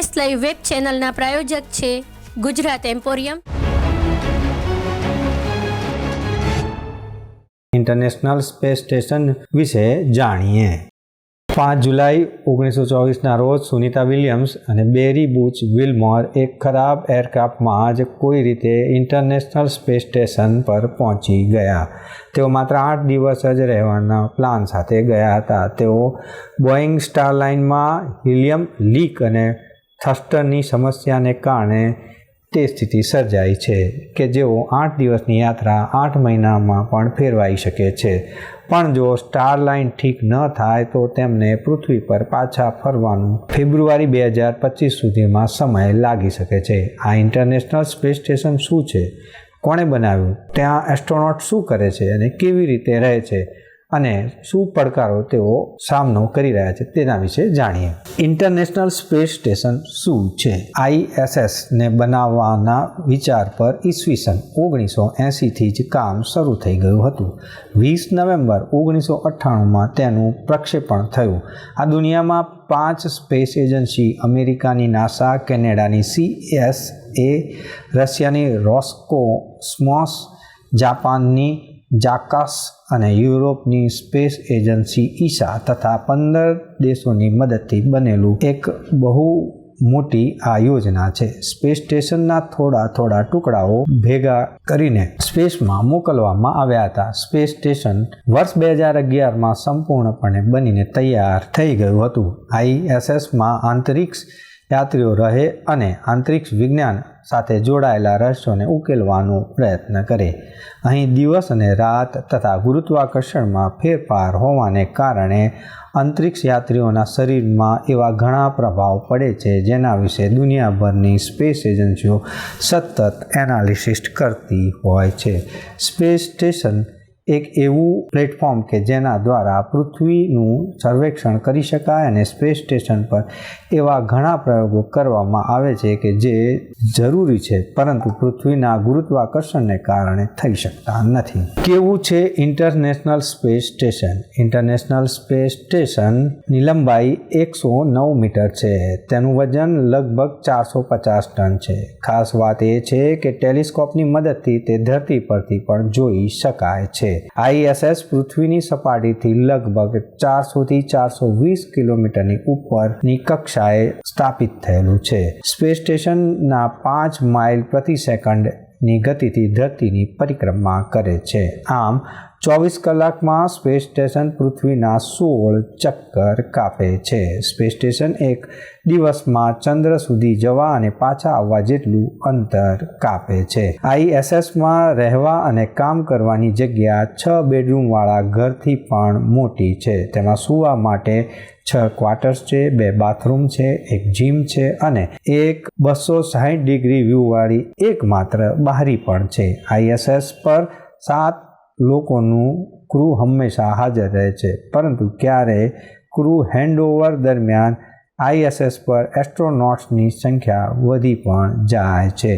Space live web ચેનલના પ્રાયોજક છે Gujarat emporium. International space station વિશે જાણીએ. 5 જુલાઈ 1924ના રોજ સુનિતા વિલિયમ્સ અને બેરી બુચ વિલમોર એક ખરાબ એરક્રાફ્ટમાં જ કોઈ રીતે ઇન્ટરનેશનલ સ્પેસ સ્ટેશન પર પહોંચી ગયા. તેઓ માત્ર 8 દિવસ જ રહેવાના પ્લાન સાથે ગયા હતા. તેઓ બોઈંગ સ્ટારલાઇનમાં હિલિયમ લીક અને થ્રસ્ટરની સમસ્યાને કારણે તે સ્થિતિ સર્જાઈ છે કે જેઓ 8 દિવસની યાત્રા 8 મહિનામાં પણ ફેરવાઈ શકે છે. પણ જો સ્ટારલાઇન ઠીક ન થાય તો તેમને પૃથ્વી પર પાછા ફરવાનું ફેબ્રુઆરી 2025 સુધીમાં સમય લાગી શકે છે. આ ઇન્ટરનેશનલ સ્પેસ સ્ટેશન શું છે, કોણે બનાવ્યું, ત્યાં એસ્ટ્રોનોટ શું કરે છે અને કેવી રીતે રહે છે અને શું પડકારો તેઓ સામનો કરી રહ્યા છે તેના વિશે જાણીએ. ઇન્ટરનેશનલ સ્પેસ સ્ટેશન શું છે? ISSને બનાવવાના વિચાર પર ઈસવીસન 1980થી જ કામ શરૂ થઈ ગયું હતું. 20 નવેમ્બર 1998માં તેનું પ્રક્ષેપણ થયું. આ દુનિયામાં 5 સ્પેસ એજન્સી, અમેરિકાની નાસા, કેનેડાની CSA, રશિયાની રોસ્કોસ્મોસ, જાપાનની જાકાસ અને યુરોપની સ્પેસ એજન્સી ESA તથા 15 દેશોની મદદથી બનેલું એક બહુ મોટી આ યોજના છે. સ્પેસ સ્ટેશનના થોડા ટુકડાઓ ભેગા કરીને સ્પેસમાં મોકલવામાં આવ્યા હતા. સ્પેસ સ્ટેશન વર્ષ 2011માં સંપૂર્ણપણે બનીને તૈયાર થઈ ગયું હતું. ISSમાં અંતરિક્ષ યાત્રીઓ રહે અને અંતરિક્ષ વિજ્ઞાન સાથે જોડાયેલા રહસ્યોને ઉકેલવાનો પ્રયત્ન કરે. અહીં દિવસ અને રાત તથા ગુરુત્વાકર્ષણમાં ફેરફાર હોવાને કારણે અંતરિક્ષ યાત્રીઓના શરીરમાં એવા ઘણા પ્રભાવ પડે છે જેના વિશે દુનિયાભરની સ્પેસ એજન્સીઓ સતત એનાલિસિસ કરતી હોય છે. સ્પેસ સ્ટેશન એક એવું પ્લેટફોર્મ કે જેના દ્વારા પૃથ્વીનું સર્વેક્ષણ કરી શકાય અને સ્પેસ સ્ટેશન પર એવા ઘણા પ્રયોગો કરવામાં આવે છે કે જે જરૂરી છે પરંતુ પૃથ્વીના ગુરુત્વાકર્ષણને કારણે થઈ શકતા નથી. કેવું છે international space station? International space સ્ટેશનની લંબાઈ 109 મીટર છે. તેનું વજન લગભગ 450 ટન છે. ખાસ વાત એ છે કે ટેલિસ્કોપની મદદથી તે ધરતી પરથી પણ જોઈ શકાય છે. ISS પૃથ્વીની સપાટીથી લગભગ 400 થી 420 કિલોમીટરની ઉપરની કક્ષાએ સ્થાપિત થયેલું છે. સ્પેસ સ્ટેશનના 5 માઇલ પ્રતિ સેકન્ડની ગતિથી ધરતીની પરિક્રમા કરે છે. આમ 24 કલાકમાં સ્પેસ સ્ટેશન પૃથ્વીના 16 ચક્કર કાપે છે. સ્પેસ સ્ટેશન એક દિવસમાં ચંદ્ર સુધી જવા અને પાછા આવવા જેટલું અંતર કાપે છે. ISSમાં રહેવા અને કામ કરવાની જગ્યા 6 બેડરૂમવાળા ઘરથી પણ મોટી છે. તેમાં સૂવા માટે 6 ક્વાર્ટર્સ છે, 2 બાથરૂમ છે, 1 જીમ છે અને એક 260 ડિગ્રી વ્યૂવાળી એકમાત્ર બારી પણ છે. ISS પર 7 લોકોનું ક્રૂ હંમેશા હાજર રહે છે પરંતુ ક્યારેય ક્રૂ હેન્ડઓવર દરમિયાન ISS પર એસ્ટ્રોનોટ્સની સંખ્યા વધી પણ જાય છે.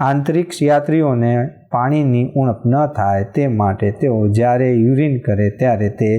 આંતરિક્ષ યાત્રીઓને પાણીની ઉણપ ન થાય તે માટે તેઓ જ્યારે યુરિન કરે ત્યારે તે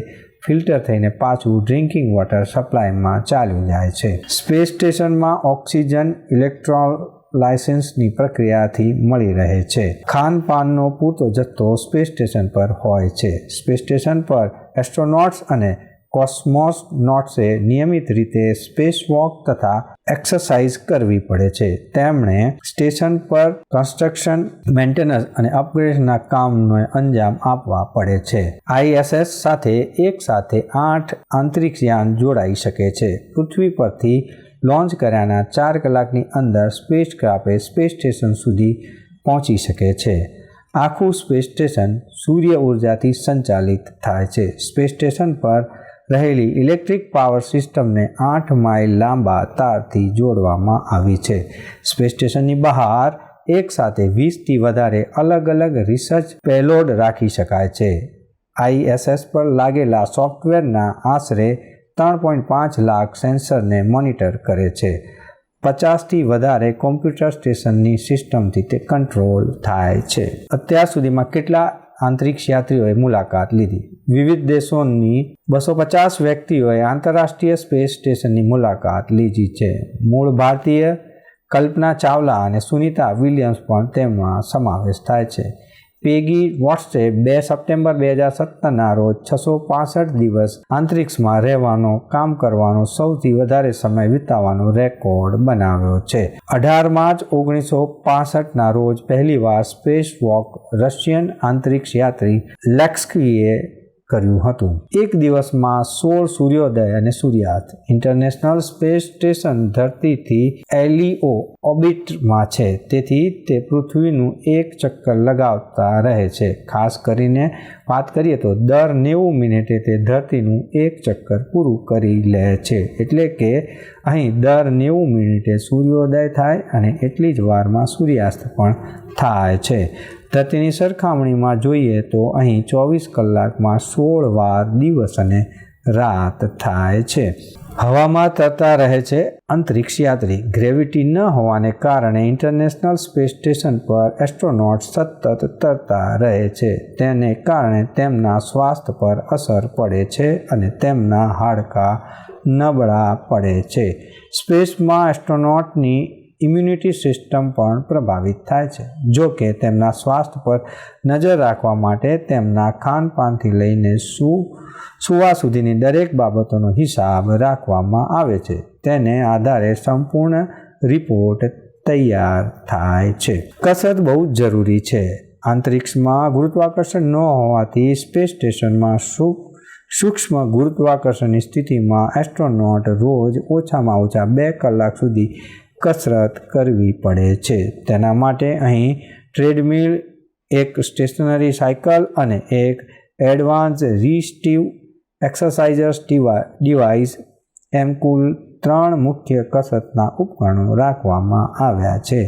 ફિલ્ટર થઈને પાછું ડ્રિંકિંગ વોટર સપ્લાયમાં ચાલ્યું જાય છે. સ્પેસ સ્ટેશનમાં ઓક્સિજન ઇલેક્ટ્રોલાઇસન્સની પ્રક્રિયાથી મળી રહે છે. ખાનપાનનો પૂરતો જથ્થો સ્પેસ સ્ટેશન પર હોય છે. સ્પેસ સ્ટેશન પર એસ્ટ્રોનોટ્સ અને કોસ્મોનોટ્સે નિયમિત રીતે સ્પેસ વોક તથા એક્સરસાઇઝ કરવી પડે છે. તેમણે સ્ટેશન પર કન્સ્ટ્રક્શન, મેન્ટેનન્સ અને અપગ્રેડના કામને અંજામ આપવા પડે છે. ISS સાથે એક સાથે 8 અંતરિક્ષયાન જોડાઈ શકે છે. પૃથ્વી પરથી લોન્ચ કર્યાના 4 કલાકની અંદર સ્પેસક્રાફ્ટ સ્પેસ સ્ટેશન સુધી પહોંચી શકે છે. આખું સ્પેસ સ્ટેશન સૂર્ય ઉર્જાથી સંચાલિત થાય છે. સ્પેસ સ્ટેશન પર રહેલી ઇલેક્ટ્રિક પાવર સિસ્ટમને 8 માઇલ લાંબા તારથી જોડવામાં આવી છે. સ્પેસ સ્ટેશનની બહાર એક સાથે 20થી વધારે અલગ અલગ રિસર્ચ પેલોડ રાખી શકાય છે. ISS પર લાગેલા સોફ્ટવેરના આશરે 3.5 લાખ સેન્સરને મોનિટર કરે છે. 50થી વધારે કોમ્પ્યુટર સ્ટેશનની સિસ્ટમથી તે કંટ્રોલ થાય છે. અત્યાર સુધીમાં કેટલા અંતરિક્ષ યાત્રીઓએ મુલાકાત લીધી. વિવિધ દેશોની 250 વ્યક્તિઓએ આંતરરાષ્ટ્રીય સ્પેસ સ્ટેશનની મુલાકાત લીધી છે. મૂળ ભારતીય કલ્પના ચાવલા અને સુનિતા વિલિયમ્સ પણ તેમાં સમાવેશ થાય છે. પેગી વોટ્સે 2 સપ્ટેમ્બર 2017ના રોજ 665 દિવસ અંતરિક્ષમાં રહેવાનો, કામ કરવાનો, સૌથી વધારે સમય વિતાવવાનો રેકોર્ડ બનાવ્યો છે. 18 માર્ચ 1965ના રોજ પહેલીવાર સ્પેસ વોક રશિયન અંતરિક્ષ યાત્રી લેક્સ્કીએ કર્યું હતું. એક દિવસમાં 16 સૂર્યોદય અને સૂર્યાસ્ત. ઇન્ટરનેશનલ સ્પેસ સ્ટેશન ધરતીથી એલિયો ઓર્બિટમાં છે, તેથી તે પૃથ્વીનું એક ચક્કર લગાવતા રહે છે. ખાસ કરીને વાત કરીએ તો દર 90 મિનિટે તે ધરતીનું એક ચક્કર પૂરું કરી લે છે. એટલે કે અહીં દર 90 મિનિટે સૂર્યોદય થાય અને એટલી જ વારમાં સૂર્યાસ્ત પણ થાય છે. ધરતીની સરખામણીમાં જોઈએ તો અહીં 24 કલાકમાં 16 વાર દિવસ અને રાત થાય છે. હવામાં તરતા રહે છે અંતરિક્ષ યાત્રી. ગ્રેવિટી ન હોવાને કારણે ઇન્ટરનેશનલ સ્પેસ સ્ટેશન પર એસ્ટ્રોનોટ સતત તરતા રહે છે. તેને કારણે તેમના સ્વાસ્થ્ય પર અસર પડે છે અને તેમના હાડકાં નબળા પડે છે. સ્પેસમાં એસ્ટ્રોનોટની ઇમ્યુનિટી સિસ્ટમ પણ પ્રભાવિત થાય છે. જો કે તેમના સ્વાસ્થ્ય પર નજર રાખવા માટે તેમના ખાનપાનથી લઈને સુવા સુધીની દરેક બાબતોનો હિસાબ રાખવામાં આવે છે. તેને આધારે સંપૂર્ણ રિપોર્ટ તૈયાર થાય છે. કસરત બહુ જ જરૂરી છે. અંતરિક્ષમાં ગુરુત્વાકર્ષણ ન હોવાથી સ્પેસ સ્ટેશનમાં સૂક્ષ્મ ગુરુત્વાકર્ષણની સ્થિતિમાં એસ્ટ્રોનોટ રોજ ઓછામાં ઓછા 2 કલાક સુધી કસરત કરવી પડે છે. તેના માટે અહીં ટ્રેડમિલ, એક સ્ટેશનરી સાયકલ અને એક એડવાન્સ રિસ્ટિવ એક્સરસાઇઝર્સ ડિવાઇસ એમ કુલ 3 મુખ્ય કસરતના ઉપકરણો રાખવામાં આવ્યા છે.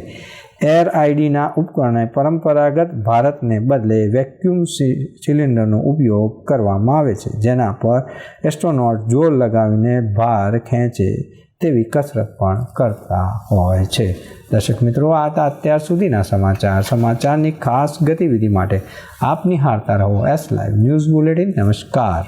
એઆરઆઈડીના ઉપકરણે પરંપરાગત ભારતને બદલે વેક્યુમ સિલિન્ડરનો ઉપયોગ કરવામાં આવે છે, જેના પર એસ્ટ્રોનોટ જોર લગાવીને ભાર ખેંચે તેવી કસરત પણ કરતા હોય છે. દર્શક મિત્રો, આ હતા અત્યાર સુધીના સમાચાર. સમાચારની ખાસ ગતિવિધિ માટે આપ નિહાળતા રહો એસ લાઈવ ન્યૂઝ બુલેટિન. નમસ્કાર.